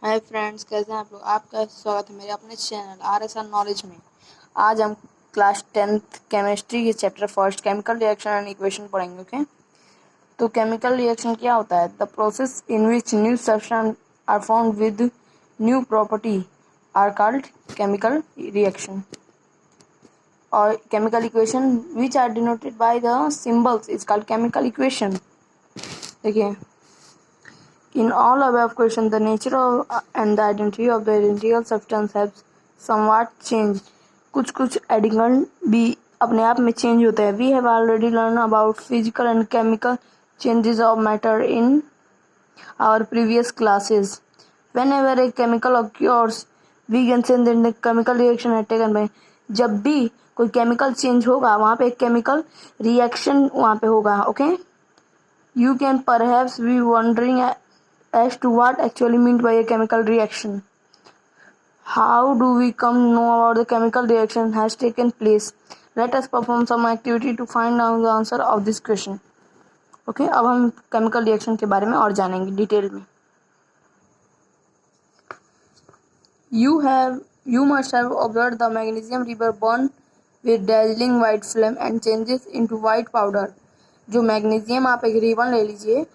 Hi friends, कैसे हैं आप लोग। आपका स्वागत है मेरे अपने चैनल RSR नॉलेज में। आज हम क्लास 10th केमिस्ट्री के chapter first chemical reaction and equation पढ़ेंगे। ओके, तो केमिकल रिएक्शन क्या होता है? The process in which new substance are found with new property are called chemical reaction. और chemical equation which are denoted by the symbols is called chemical equation. देखिए, in all above questions, the nature of and the identity of the identical substance have somewhat changed. कुछ एडिकल भी अपने आप में change होते हैं. We have already learned about physical and chemical changes of matter in our previous classes. Whenever a chemical occurs, we can say that the chemical reaction has taken place. जब भी कोई केमिकल चेंज होगा वहाँ पे एक chemical reaction वहाँ पे होगा. Okay, you can perhaps be wondering as to what actually meant by a chemical reaction. How do we come to know about the chemical reaction has taken place? Let us perform some activity to find out the answer of this question. Okay, अब हम chemical reaction के बारे में और जानेंगे detail में. You must have observed the magnesium river burn with dazzling white flame and changes into white powder. जो magnesium आप एक रिबन ले लीजिए,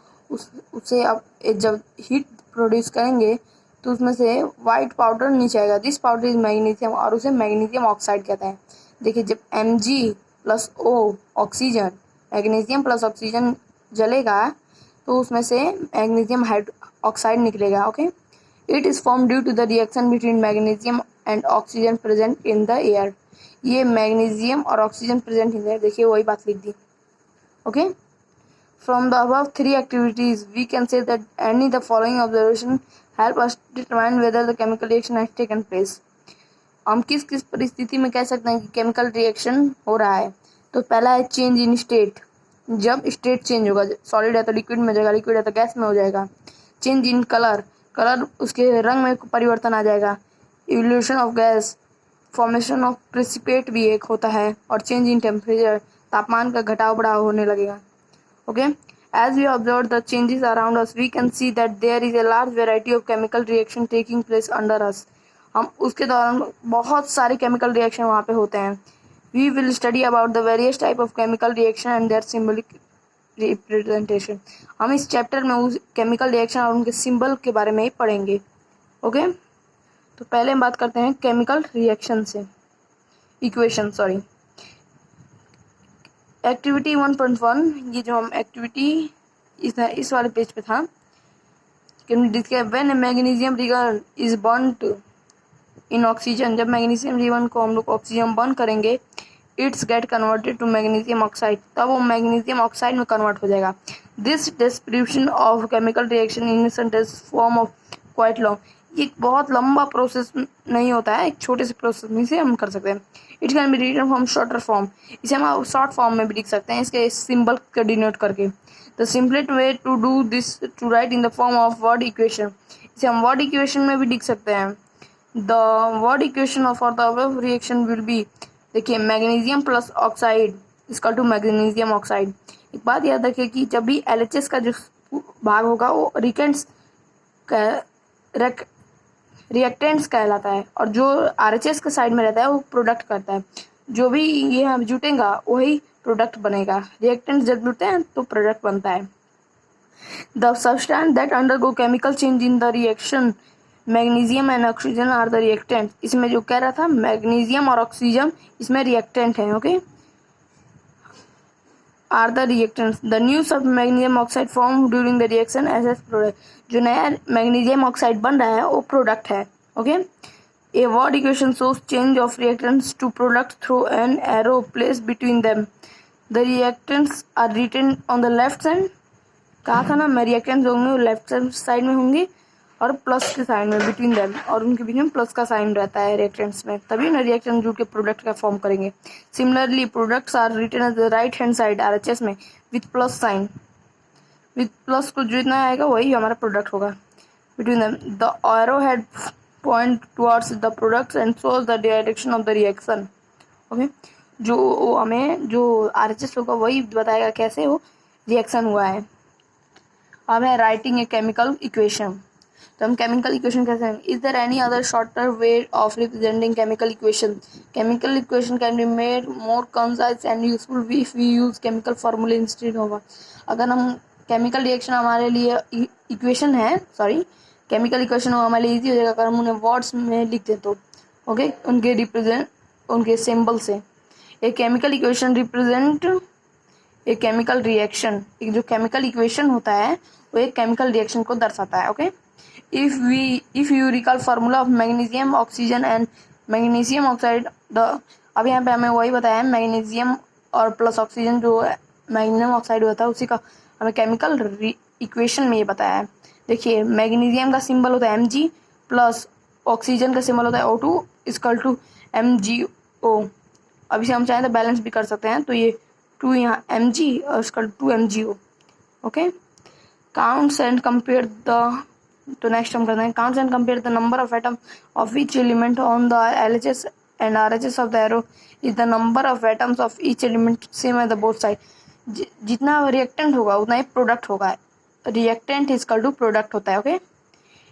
उसे आप जब हीट प्रोड्यूस करेंगे तो उसमें से वाइट पाउडर नीचे आएगा. दिस पाउडर इज मैग्नीशियम और उसे मैग्नीशियम ऑक्साइड कहते हैं. देखिए, जब Mg+O oxygen, magnesium plus oxygen जलेगा तो उसमें से मैग्नीशियम ऑक्साइड निकलेगा. Okay, it is form due to the reaction between magnesium and oxygen present in the air. ये मैग्नीशियम और oxygen present in the air. देखिए, वही बात लिख दी. Okay, from the above three activities, we can say that any the following observation help us determine whether the chemical reaction has taken place. हम किस किस परिस्थिति में कह सकते हैं कि केमिकल रिएक्शन हो रहा है? तो पहला है चेंज इन स्टेट. जब स्टेट चेंज होगा, सॉलिड है तो लिक्विड में हो जाएगा, लिक्विड है तो गैस में हो जाएगा. चेंज इन कलर, कलर उसके रंग में परिवर्तन आ जाएगा. Evolution of gas, formation of precipitate भी एक होता है. और चेंज इन टेम्परेचर, तापमान का घटाव बढ़ाव होने लगेगा. Okay, as we observe the changes around us, we can see that there is a large variety of chemical reaction taking place under us. हम उसके दौरान बहुत सारे केमिकल रिएक्शन वहाँ पे होते हैं. We will study about the various type of chemical reaction and their symbolic representation. हम इस चैप्टर में उस केमिकल रिएक्शन और उनके सिंबल के बारे में ही पढ़ेंगे. ओके, तो पहले हम बात करते हैं केमिकल रिएक्शन से. Equation, sorry, activity 1.1. ये जो हम एक्टिविटी इस वाले पेज पे था. When magnesium ribbon is burned in oxygen, जब मैग्नीशियम रिबन को हम लोग ऑक्सीजन बर्न करेंगे, it's get converted to magnesium oxide. तब वो मैग्नीशियम ऑक्साइड में कन्वर्ट हो जाएगा. This description of chemical reaction in sentence form of quite long. ये बहुत लंबा प्रोसेस नहीं होता है, एक छोटे से प्रोसेस में से हम कर सकते हैं. It can be written from shorter form. इसे हम शॉर्ट फॉर्म में भी लिख सकते हैं, इसके सिंबल का डिनोट करके. The simplest way to do this to write in the form of word equation. इसे हम वर्ड इक्वेशन में भी लिख सकते हैं. The word equation for the above reaction will be, देखिए, magnesium plus oxide equal to magnesium oxide. एक बात याद रखिए कि जब भी LHS का जो भाग होगा वो रिएक्टेंट्स कहलाता है, और जो RHS के साइड में रहता है वो प्रोडक्ट करता है. जो भी ये हम जुटेगा वही प्रोडक्ट बनेगा. रिएक्टेंट्स जब जुटते हैं तो प्रोडक्ट बनता है. The substance that undergo chemical change in the reaction, magnesium and oxygen are the reactant. इसमें जो कह रहा था मैग्नीशियम और ऑक्सीजन इसमें रिएक्टेंट है. Okay, are the reactants. The new sub magnesium oxide form during the reaction as a product. जो नया मैग्नीशियम ऑक्साइड बन रहा है वो प्रोडक्ट है. Okay, a word equation shows change of reactants to product through an arrow placed between them. The reactants are written on the left side. कहा था ना, मैं रिएक्टेंट्स होंगे लेफ्ट साइड में होंगे और प्लस के साइड में बिटवीन देम, और उनके बीच में प्लस का साइन रहता है रिएक्टेंट्स में, तभी ना रिएक्टेंट जुड़ के प्रोडक्ट का फॉर्म करेंगे. Similarly products are written at the right hand side RHS में with plus sign. With plus को जितना आएगा वही हमारा प्रोडक्ट होगा. Between them the arrow head point towards the products and shows the direction of the reaction. Okay, जो हमें जो RHS होगा वही बताएगा कैसे वो रिएक्शन हुआ है. अब है राइटिंग ए केमिकल इक्वेशन. तो हम केमिकल इक्वेशन कैसे हैं? Is there any other shorter way of representing chemical equation? Chemical equation can be made more concise and useful if we use chemical formulae instead of. अगर हम chemical reaction हमारे लिए equation है, sorry chemical equation हमारे लिए easy हो जाएगा अगर हम उन्हें वर्ड्स में लिख दें तो। ओके, उनके रिप्रेजेंट उनके सिंबल से। ए केमिकल इक्वेशन रिप्रेजेंट एक केमिकल रिएक्शन, एक जो केमिकल इक्वेशन होता है वो एक केमिकल रिएक्शन को दर्शाता है। Okay, if you recall formula of magnesium oxygen and magnesium oxide the, अब यहाँ पे हमें वही बताया है मैग्नीशियम और प्लस ऑक्सीजन जो मैग्नीशियम ऑक्साइड होता है उसी का हमें केमिकल इक्वेशन में ये बताया है। देखिए मैग्नीशियम का सिंबल होता है Mg प्लस ऑक्सीजन का सिंबल होता है O2 इक्वल टू MgO। अब इसे हम चाहें तो बैलेंस भी कर सकते हैं, तो ये 2 यहाँ Mg और इसका 2 MgO। Okay, counts and compare the, तो नेक्स्ट हम करते हैं counts and compare the number of atom of each element on the LHS and RHS of the arrow is the number of atoms of each element same at the both side. जितना reactant होगा उतना ही product होगा, reactant equal to product होता है। Okay,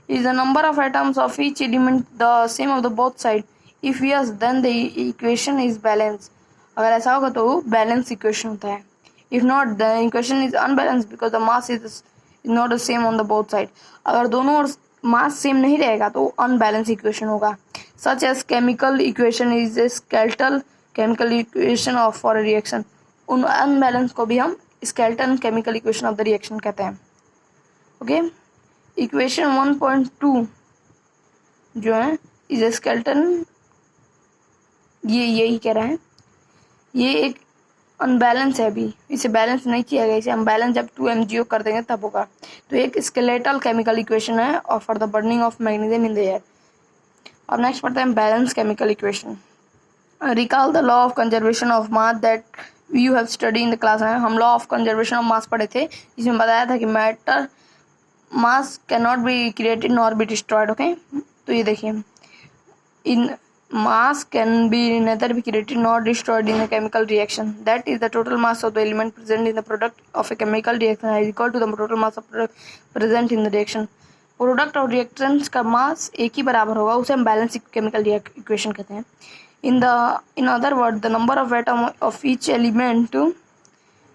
is the number of atoms of each element the same of the both side? If yes then the equation is balance. अगर ऐसा होगा तो बैलेंस इक्वेशन होता है। If not the equation is unbalance because the mass is not the same on the both side. अगर दोनों और mass same नहीं रहेगा तो अनबैलेंस इक्वेशन होगा। Such as chemical equation is a skeletal chemical equation of for a reaction. उन unbalance को भी हम skeletal chemical equation of the reaction कहते हैं। ओके, इक्वेशन 1.2 जो है इज ए स्केलेटन, ये यही कह रहा है, ये एक अनबैलेंस है, अभी इसे बैलेंस नहीं किया गया, इसे हम बैलेंस जब 2 MgO कर देंगे तब होगा। तो एक स्केलेटल केमिकल इक्वेशन है और for the burning of magnesium in the air. अब नेक्स्ट पढ़ते हैं balance chemical equation. Recall the law of conservation of mass that you have study in the class. में हम law of conservation of mass पढ़े थे, जिसमें बताया था कि matter mass can not be created nor be destroyed. Okay, तो ये देखिए इन mass can be neither be created nor destroyed in a chemical reaction. That is the total mass of the element present in the product of a chemical reaction is equal to the total mass of product present in the reaction. Product और reactants का मास एक ही बराबर होगा, उसे हम balance chemical equation कहते हैं। in other words the number of atom of each element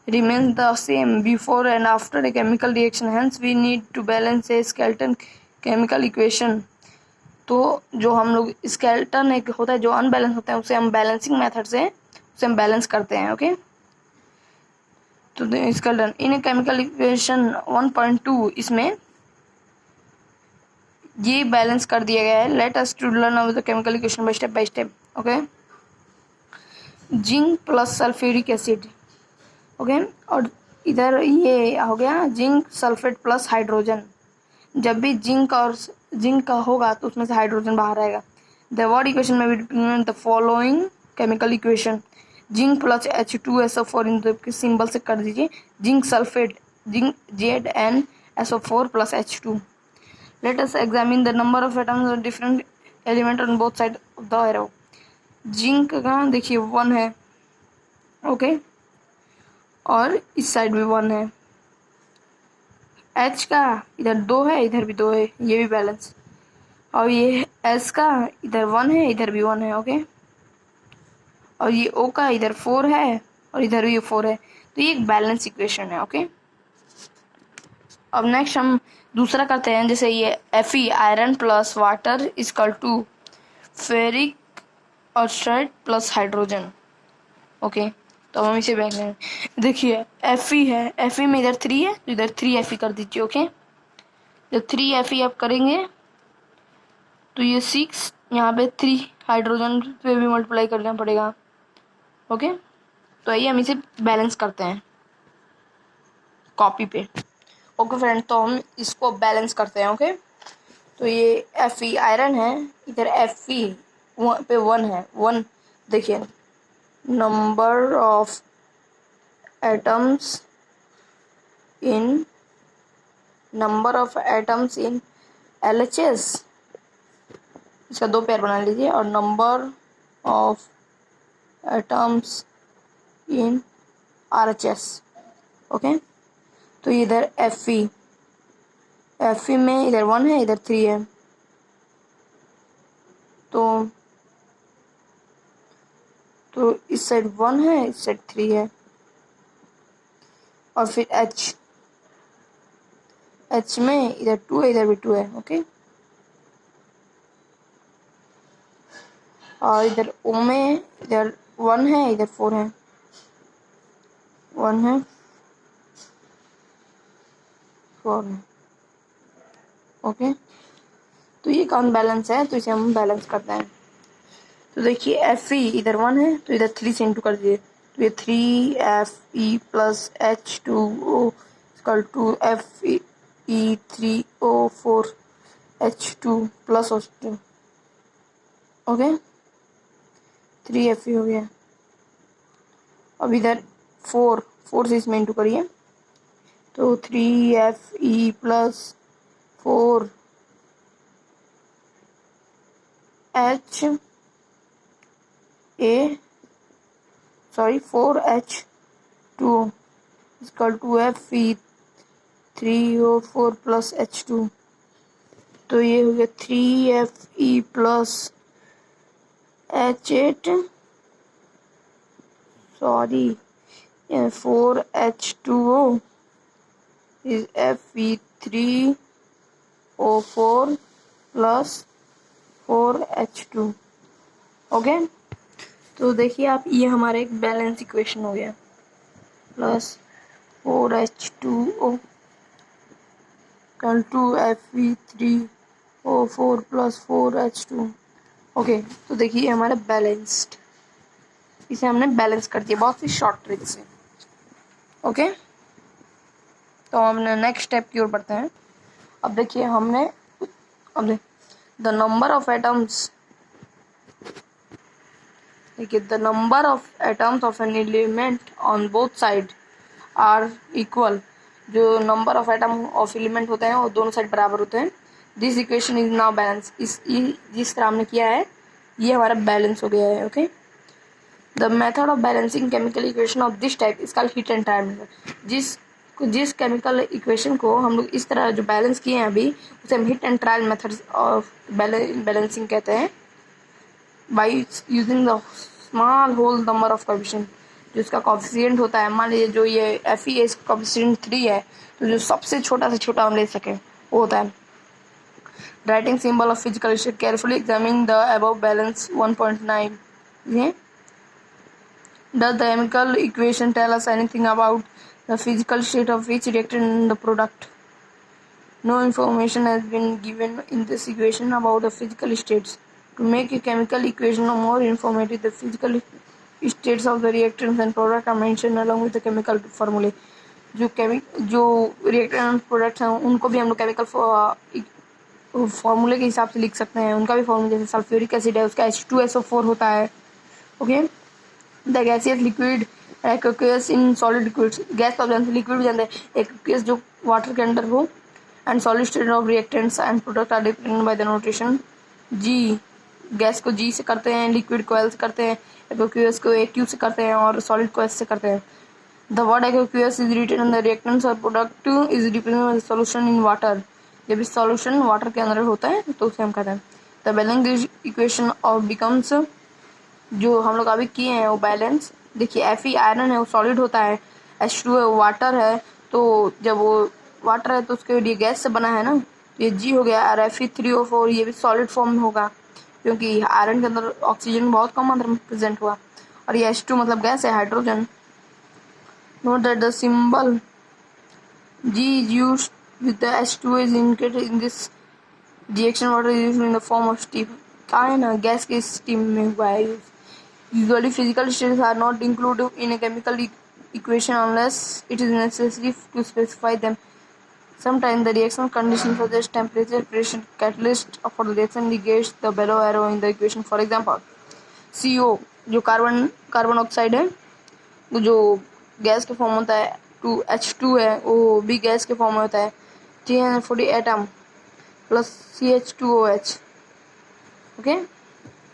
remains the same before and after a chemical reaction. Hence we need to balance a skeleton chemical equation. तो जो हम लोग skeleton एक होता है जो अनबैलेंस होता है उसे हम बैलेंसिंग मेथड से उसे हम बैलेंस करते हैं। ओके, तो स्केलेटन इन केमिकल इक्वेशन 1.2 इसमें ये बैलेंस कर दिया गया है। Let us to learn about the chemical equation by step. Okay, zinc plus sulphuric acid. Okay, और इधर ये हो गया जिंक सल्फेट प्लस हाइड्रोजन। जब भी जिंक का होगा तो उसमें से हाइड्रोजन बाहर आएगा। द वर्ड इक्वेशन में भी the following chemical equation zinc plus H2SO4 इन के सिंबल से कर दीजिए zinc sulphate zinc ZnSO4 plus H2। Let us examine the number of atoms of different element on both side of the arrow. Zinc का देखिए 1 है, okay, और इस side भी 1 है। H का इधर 2 है, इधर भी 2 है, ये भी बैलेंस। और ये S का इधर 1 है, इधर भी 1 है। ओके, और ये O का इधर 4 है और इधर भी 4 है, तो ये एक बैलेंस इक्वेशन है। ओके, अब नेक्स्ट हम दूसरा करते हैं, जैसे ये Fe iron plus water equal to ferric oxide plus hydrogen. Okay, तो हम इसे देख लें। देखिए Fe है, Fe में इधर 3 है तो इधर 3Fe कर दीजिए। ओके, जब 3Fe आप करेंगे तो ये 6 यहाँ पे 3 हाइड्रोजन पे भी मल्टीप्लाई करना पड़ेगा। ओके, तो आइए हम इसे बैलेंस करते हैं कॉपी पे। ओके फ्रेंड, तो हम इसको बैलेंस करते हैं। ओके, तो ये Fe आयरन है, इधर Fe पे 1 है। 1 देखिए number of atoms in LHS, इसका 2 पेयर बना लीजिए, और number of atoms in RHS। Okay, तो इधर Fe Fe में इधर 1 है, इधर 3 है, तो इस साइड 1 है, इस साइड 3 है। और फिर H में इधर 2 है, इधर भी 2 है। ओके, और इधर O में इधर 1 है, इधर 4 है, 1 है, 4 है। ओके, तो ये कौन बैलेंस है, तो इसे हम बैलेंस करते हैं। तो देखिए Fe इधर 1 है, तो इधर 3 से इंटू कर दीजिए, तो ये 3Fe plus H2O equal to Fe3O4 H2 plus H2। Okay, 3Fe हो गया। अब इधर 4 से इसमें इंटू करिए, तो 3Fe plus 4 4H2 equal to Fe3O4 plus H2। तो ये हो गया 3Fe plus H8 4H2O is Fe3O4 plus 4H2। Okay, तो देखिए आप, ये हमारा एक बैलेंस इक्वेशन हो गया, plus 4H2O equal to Fe3O4 plus 4H2। Okay, तो देखिए हमारा बैलेंस्ड, इसे हमने बैलेंस कर दिया बहुत सी शॉर्ट ट्रिक से। ओके, तो हमने नेक्स्ट स्टेप की ओर बढ़ते हैं। अब देखिए द नंबर ऑफ एटम्स, देखिए the number of atoms of an element on both side are equal. जो number of atom of element होते हैं वो दोनों साइड बराबर होते हैं। This equation is now balance. जिस तरह हमने किया है ये हमारा बैलेंस हो गया है। Okay, the method of balancing chemical equation of this type is called heat and trial method. जिस केमिकल इक्वेशन को हम लोग इस तरह जो बैलेंस किए हैं अभी, उसे हम hit and trial method of balancing कहते हैं। By using the small whole number of coefficient, जो इसका कोएफिशिएंट होता है, मान लीजिए जो ये Fe है इसका कोएफिशिएंट 3 है, तो जो सबसे छोटा से छोटा हम ले सके वो होता है। Writing symbol of physical state, carefully examining the above balance 1.9। Does the chemical equation tell us anything about the physical state of each reactant in the product? No information has been given in this equation about the physical states. To make a chemical equation more informative, the physical states of the reactants and product are mentioned along with the chemical formulae. जो reactant and products हैं उनको भी हम लोग chemical फॉर्मूले के हिसाब से लिख सकते हैं। उनका भी फॉर्मूला, जैसे सल्फ्यूरिक एसिड है उसका H2SO4 होता है। Okay, the gaseous liquid aqueous in solid liquids, gas तो जानते हैं, लिक्विड भी जानते हैं, एक्वेस जो वाटर के अंदर हो। And solid state of reactants and product are different by the notation G. Gas को जी से करते हैं, लिक्विड को एल से करते हैं, एक्वेस को AQ से करते हैं और सॉलिड को S से करते हैं। The word aqueous is written in the reactants और product is represented solution in water. जब इस सॉल्यूशन वाटर के अंदर होता है तो उसे हम कहते हैं। The balance equation of becomes, जो हम लोग अभी किए हैं वो बैलेंस। देखिए Fe आयरन है, वो सॉलिड होता है, H2 है वो वाटर है, तो जब वो वाटर है तो उसके लिए गैस से बना है ना, ये G हो गया। और Fe3O4 ये भी सॉलिड फॉर्म में होगा क्योंकि आयरन के अंदर ऑक्सीजन बहुत कम मात्रा में प्रेजेंट हुआ। और ये H2 मतलब गैस है, hydrogen. Note that the symbol G is used with the H2 is indicated in this reaction. Water is used in the form of steam। क्या है ना, गैस के स्टीम में हुआ है use. Usually physical states are not included in a chemical equation unless it is necessary to specify them. Sometimes the reaction conditions such as temperature, pressure, catalyst for the reaction negates the below arrow in the equation. For example, CO जो carbon oxide है, वो जो gas के form होता है, 2H2 है वो भी गैस के फॉर्म में होता है, 340 atom plus CH2OH। Okay,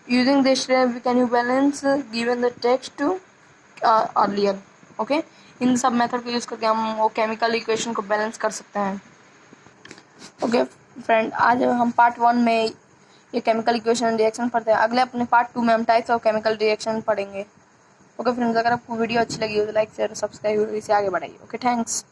using this step we can balance given the text earlier। Okay, इन सब मेथड को यूज करके हम वो केमिकल इक्वेशन को बैलेंस कर सकते हैं। ओके फ्रेंड, आज हम पार्ट 1 में ये केमिकल इक्वेशन रिएक्शन पढ़ते हैं। अगले अपने पार्ट 2 में हम टाइप्स ऑफ केमिकल रिएक्शन पढ़ेंगे। ओके फ्रेंड्स, अगर आपको वीडियो अच्छी लगी हो तो लाइक शेयर सब्सक्राइब इसे आगे बढ़ाइए। Okay, thanks.